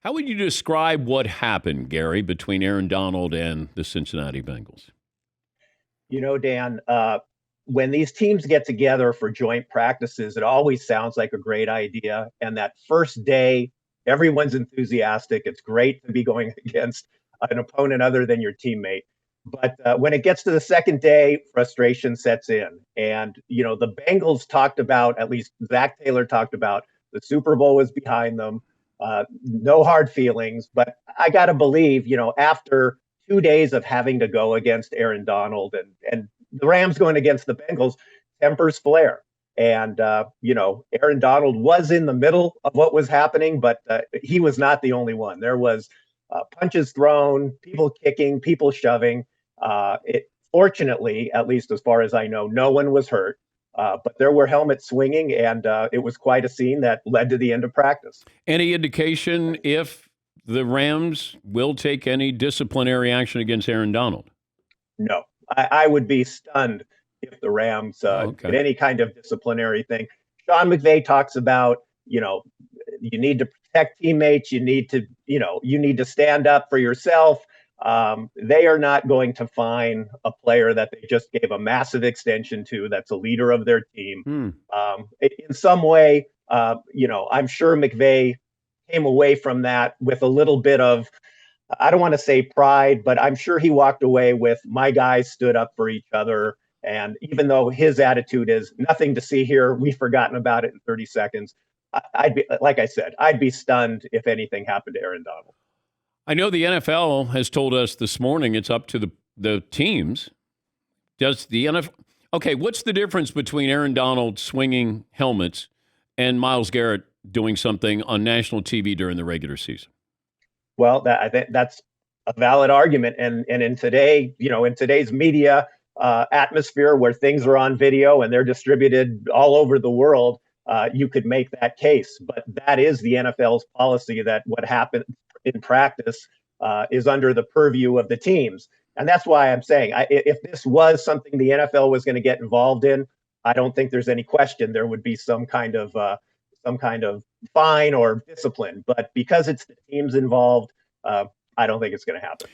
How would you describe what happened, Gary, between Aaron Donald and the Cincinnati Bengals? Dan, when these teams get together for joint practices, it always sounds like a great idea. And that first day, everyone's enthusiastic. It's great to be going against an opponent other than your teammate. But when it gets to the second day, frustration sets in. And, the Bengals talked about, at least Zach Taylor talked about, the Super Bowl was behind them. No hard feelings. But I got to believe, after 2 days of having to go against Aaron Donald and the Rams going against the Bengals, tempers flare. And, Aaron Donald was in the middle of what was happening, but he was not the only one. There was punches thrown, people kicking, people shoving. Fortunately, at least as far as I know, no one was hurt. But there were helmets swinging, and it was quite a scene that led to the end of practice. Any indication if the Rams will take any disciplinary action against Aaron Donald? No, I would be stunned if the Rams did any kind of disciplinary thing. Sean McVay talks about, you need to protect teammates. You need to stand up for yourself. They are not going to fine a player that they just gave a massive extension to, that's a leader of their team. In some way, I'm sure McVay came away from that with a little bit of, I don't want to say pride, but I'm sure he walked away with, my guys stood up for each other. And even though his attitude is nothing to see here, we've forgotten about it in 30 seconds. I'd be, like I said, I'd be stunned if anything happened to Aaron Donald. I know the NFL has told us this morning it's up to the teams. Does the NFL? Okay, what's the difference between Aaron Donald swinging helmets and Myles Garrett doing something on national TV during the regular season? Well, I think that's a valid argument, and in today's media atmosphere where things are on video and they're distributed all over the world, you could make that case. But that is the NFL's policy, that what happened in practice is under the purview of the teams, and that's why I'm saying, if this was something the NFL was going to get involved in, I don't think there's any question there would be some kind of fine or discipline. But because it's the teams involved, I don't think it's going to happen.